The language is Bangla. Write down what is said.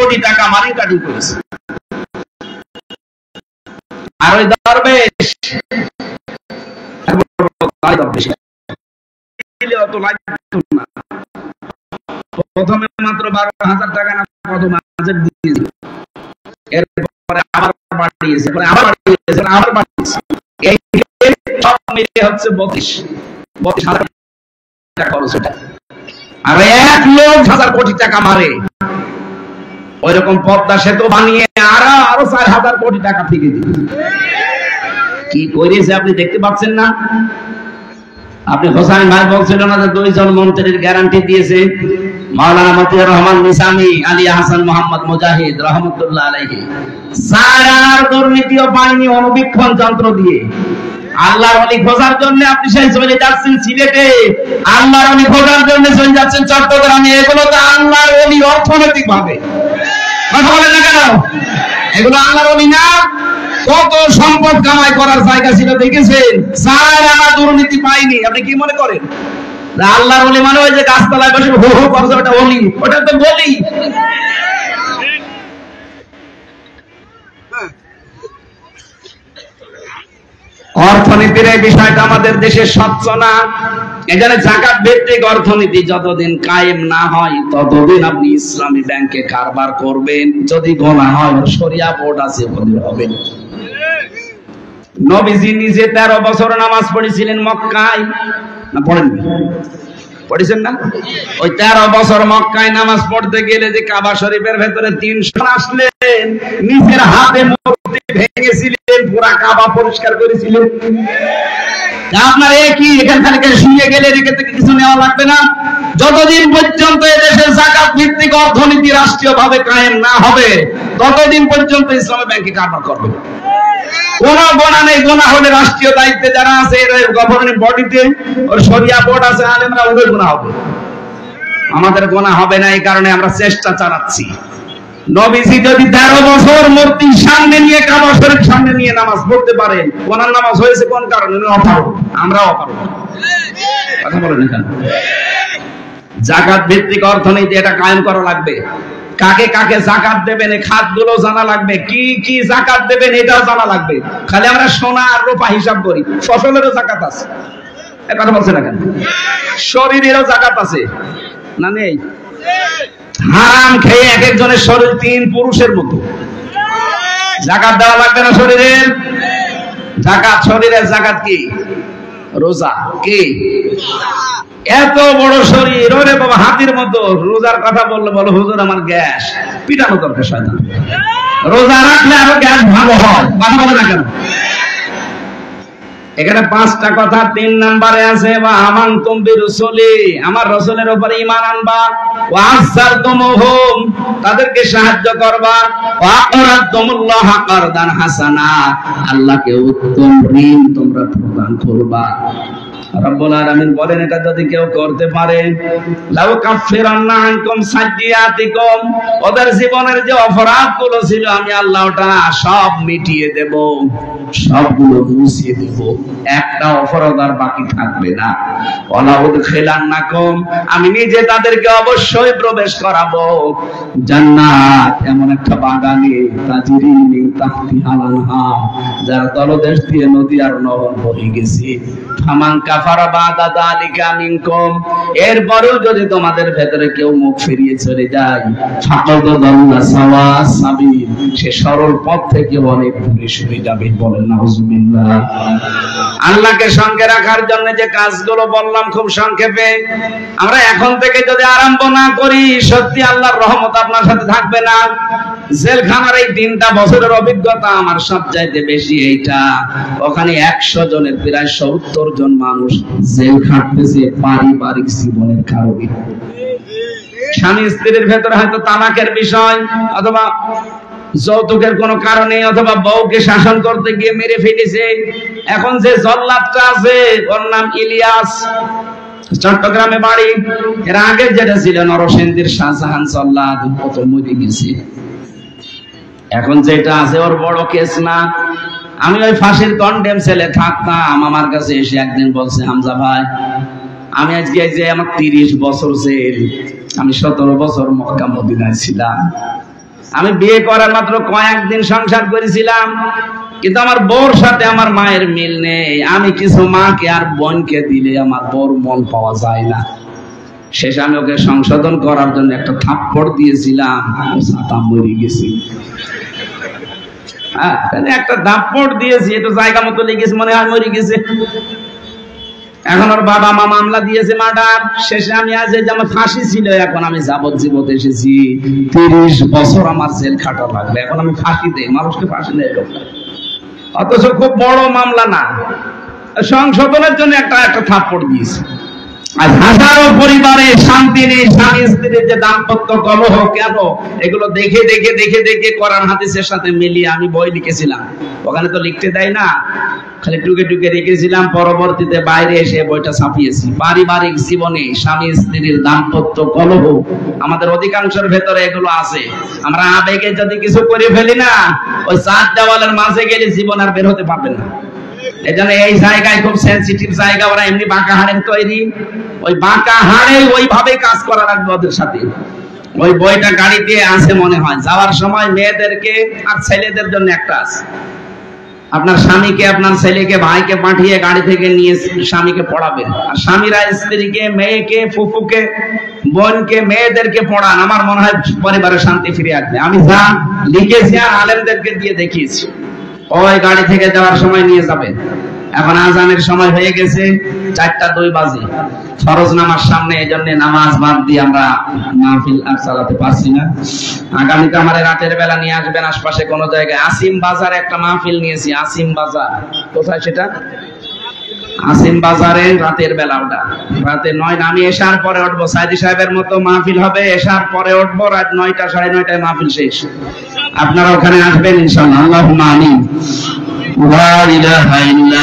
কোটি টাকা মানি কাটু করেছে। আর ওই দরবেশ প্রথমে মাত্র 12,000 টাকা না কত বাজেট দিয়েছিল, এরপরে আবার বাড়িয়েছে, আবার বাড়িয়েছে, আবার বাড়িয়েছে, এই সব মিলে হচ্ছে 32,000 টাকা খরচ। আর এক লোক 1,000 কোটি টাকা মারে, ওই রকম পদ্মা সেতু বানিয়ে আরো 4,000 কোটি টাকা থেকে দিল। কি করেছে আপনি দেখতে পাচ্ছেন না? আপনি হোসেন ভাই বলছিলেন না যে 2 জন মন্ত্রীর গ্যারান্টি দিয়েছে, মাওলানা মতিউর রহমান নিজামী, আলী হাসান মোহাম্মদ মুজাহিদ রহমতুল্লাহ আলাইহি। সারার দুর্নীতিও পায়নি অনুবীক্ষণ যন্ত্র দিয়ে। আল্লাহর ওলি খোঁজার জন্য আপনি সেই চলে যাচ্ছেন সিলেটে, আল্লাহর ওলি খোঁজার জন্য চলে যাচ্ছেন চট্টগ্রামে। এগুলো তো আল্লাহর ওলি অর্থনৈতিক ভাবে, কথা বলেন না কেন? এগুলো আল্লাহর ওলি না। কত সম্পদ কামাই করার জায়গা ছিল দেখেছেন? সারা দুর্নীতি পাইনি। আপনি কি মনে করেন আল্লাহর ওলি মানে ওই যে গাছতলায় বসে হো হো করছে ওটা ওলি? ওটা তো বলি। অর্থনীতির এই বিষয়টা আমাদের দেশে স্বচ্ছ না। এখানে জাকাত ভিত্তিক অর্থনীতি যতদিন কায়েম না হয় ততদিন আপনি ইসলামী ব্যাংকে কারবার করবেন। যদি গোনা হয় শরিয়া বোর্ড আছে বলে হবে। নবীজি নিজে 13 বছর নামাজ পড়েছিলেন মক্কায়, না পড়েননি? পড়েছেন না? ওই 13 বছর মক্কায় নামাজ পড়তে গেলে যে কাবা শরীফের ভেতরে 300 আসলেন, নিজের হাতে মূর্তি ভেঙেছিলেন, পুরা কাবা পরিষ্কার করেছিলেন। আপনার একই এখান থেকে শুয়ে গেলে রেখে থেকে কিছু নেওয়া লাগবে না। যতদিন পর্যন্ত এদেশের জাকাত ভিত্তিক অর্থনীতি রাষ্ট্রীয়ভাবে কায়েম না হবে ততদিন পর্যন্ত ইসলামী ব্যাংকে কারবার করবে। কোন গোনা নেই। গোনা হলে রাষ্ট্রীয় দায়িত্বে যারা আছে, গভর্নিং বডিতে ওর শরিয়া বোর্ড আছে, আলেমরা, ওদের গোনা হবে। আমাদের গোনা হবে না, এই কারণে আমরা চেষ্টা চালাচ্ছি। নবীজি যদি 13 বছর মূর্তি সামনে নিয়ে কাবা শরীফ সামনে নিয়ে নামাজ পড়তে পারেন, ওনার নামাজ হয়েছে কোন কারণে? অপারগ। আমরাও অপারগ। কথা বলেন এখানে। জাকাত ভিত্তিক অর্থনীতি এটা কায়েম করা লাগবে। কাকে কাকে জাকাত দেবেন এই খাতগুলো জানা লাগবে। কি কি জাকাত দেবেন এটাও জানা লাগবে। খালি আমরা সোনা আর রূপা হিসাব করি, ফসলেরও জাকাত আছে। এই কথা বলছেন না কেন? শরীরেরও জাকাত আছে না নেই? হারাম খেয়ে এক একজনের শরীর 3 পুরুষের মতো। জাকাত দেওয়া লাগবে না শরীরের? জাকাত, শরীরের জাকাত কি? রোজা। কি? এত বড় শরীর, ওরে বাবা হাতির মতো। রোজার কথা বললে বলো হুজুর আমার গ্যাস, পিটানো দরকার শয়তান। রোজা রাখলে আরো গ্যাস ভালো হয়। কথা বলে না কেন? এখানে 5টা কথা 3 নম্বরে আছে। বা আমানতুম বিরুসুলি, আমার রাসূলের উপরে ঈমান আনবা। ওয়া আযযারতুমুহুম, তাদেরকে সাহায্য করবা। ওয়া আকরাদতুমুল্লাহ কারদান হাসানা, আল্লাহকে উত্তম ঋণ তোমরা প্রদান করবা। রব্বুল আলামিন বলেন এটা যদি কেউ করতে পারে, লাউ কাফিরান্না আনকুম সাইয়্যাতিকুম, ওদের জীবনের যে অপরাধগুলো ছিল আমি আল্লাহ ওটা সব মিটিয়ে দেব, সবগুলো মুছিয়ে দেব, একটা অপরাধ আর বাকি থাকবে না। ওয়ালা উদখিলান্নাকুম, আমি নিজে তাদেরকে অবশ্যই প্রবেশ করাবো জান্নাত, এমন একটা বাগানে তাজরি মিন তাহতিহাল আনহার, যার তলদেশ দিয়ে নদী আর নহর বয়ে গেছে। ফামান কাফারা বাদা যালিকা মিনকুম, এরপরেও যদি তোমাদের ভেতরে কেউ মুখ ফিরিয়ে চলে যায়, ফাকাদ দাল্লা সাওয়া সাবিল, সে সরল পথ থেকে অনেক দূরে সরে যাবে। বলেন নাউজুবিল্লাহ। আল্লাহকে সঙ্গে রাখার জন্য যে কাজগুলো বললাম খুব সংক্ষেপে, আমরা এখন থেকে যদি আরম্ভ না করি সত্যি আল্লাহর রহমত আপনার সাথে থাকবে না। জেলখানার এই 3টা বছরের অভিজ্ঞতা আমার সবচাইতে বেশি এইটা। ওখানে 100 জনের প্রায় 70 জন মানুষ জেল খাটতেছে পারিবারিক জীবনের কারণে। স্বামী স্ত্রীর ভেতরে হয়তো তালাকের বিষয়, অথবা যৌতুকের কোন কারণে, অথবা বউকে শাসন করতে গিয়ে মেরে ফেলেছে। এখন যে জল্লাদটা আছে ওর নাম ইলিয়াস, চট্টগ্রামে বাড়ি। এর আগে যেটা ছিল নরসিংদীর শাহজাহান জল্লাদ, কত মরে গেছে। এখন যেটা আছে ওর বড় কেস না। আমি ওই ফাঁসির কন্ডেম ছেলে থাকতাম, আমার কাছে এসে একদিন বলছে, হামজা ভাই আমি আজকে যে আমার 30 বছর জেল, আমি 17 বছর মক্কা মদিনায় ছিলাম, আমি বিয়ে করার মাত্র কয়েকদিন সংসার করেছিলাম, কিন্তু আমার বউর সাথে আমার মায়ের মিল নেই। আমি কিছু মাকে আর বোনকে দিলে আমার বউর মন পাওয়া যায় না। শেষে আমি ওকে সংশোধন করার জন্য একটা থাপ্পড় দিয়েছিলাম, ছাতা মরে গেছি। একটা থাপ্পড় দিয়েছি, একটু জায়গা মতো লেগেছে, মনে হয় মরে গেছে। এখন ওর বাবা মা মামলা দিয়েছে মার্ডার। শেষে আমি আজ যে আমার ফাঁসি ছিল, এখন আমি যাবজ্জীবন এসেছি। 30 বছর আমার জেল খাটা লাগবে, এখন আমি ফাঁসি দেই, মানুষকে ফাঁসি দেয় লোক। অথচ খুব বড় মামলা না, সংশোধনের জন্য একটা থাপ্পড় দিয়েছে। আর হাজারো পরিবারে শান্তি নেই, স্বামী স্ত্রীর যে দাম্পত্য কলহ কেন, এগুলো দেখে দেখে দেখে দেখে কোরআন হাদিসের সাথে মিলিয়ে আমি বই লিখেছিলাম। ওখানে তো লিখতে দেয় না, খালি টুকে টুকে রেখেছিলাম। পরবর্তীতে বাইরে এসে বইটা ছাপিয়েছি। পারিবারিক জীবনে স্বামী স্ত্রীর দাম্পত্য কলহ আমাদের অধিকাংশের ভেতরে এগুলো আছে। আমরা আবেগে যদি কিছু করে ফেলি না, ওই 4 দেওয়ালের মাঝে গেলে জীবন আর বের হতে পারবেন না। এজন্য এই জায়গায় খুব সেনসিটিভ জায়গা। ওরা এমনি বাঁকা হাড়ের তৈরি, ওই বাঁকা হাড়ে ওইভাবে কাজ করা লাগবে ওদের সাথে। ওই বইটা গাড়িতে আছে মনে হয়, যাওয়ার সময় মেয়েদেরকে আর ছেলেদের জন্য একটা আছে। আপনার স্বামীকে, আপনার ছেলেকে, ভাইকে পাঠিয়ে গাড়ি থেকে নিয়ে স্বামীকে পড়াবেন। আর স্বামীরা স্ত্রীকে, মেয়েকে, ফুফুকে, বোনকে, মেয়েদেরকে পড়ান। আমার মনে হয় পরিবারের শান্তি ফিরে আসবে। আমি যা লিখেছি আর আলেমদেরকে দিয়ে দেখিয়েছি। ওই গাড়ি থেকে যাওয়ার সময় নিয়ে যাবে। এখন আজানের সময় হয়ে গেছে, 4টা 2 বাজে, ফরজ নামাজ সামনে, এই জন্য নামাজ বাদ দিয়ে আমরা মাহফিল আর চালাতে পারছি না। আগামীতে আমার রাতের বেলা নিয়ে আসবেন আশপাশে কোন জায়গায়। আসিম বাজারে একটা মাহফিল নিয়েছি। আসিম বাজার কোথায় সেটা? আসিম বাজারে রাতের বেলা, ওটা রাতে 9। আমি এশার পরে উঠবো, সাইদি সাহেবের মতো মাহফিল হবে। এশার পরে উঠবো, রাত 9টা 9:30 মাহফিল শেষ। আপনারা ওখানে আসবেন ইনশাআল্লাহ। আল্লাহুম্মা আমিন। লা ইলাহা ইল্লা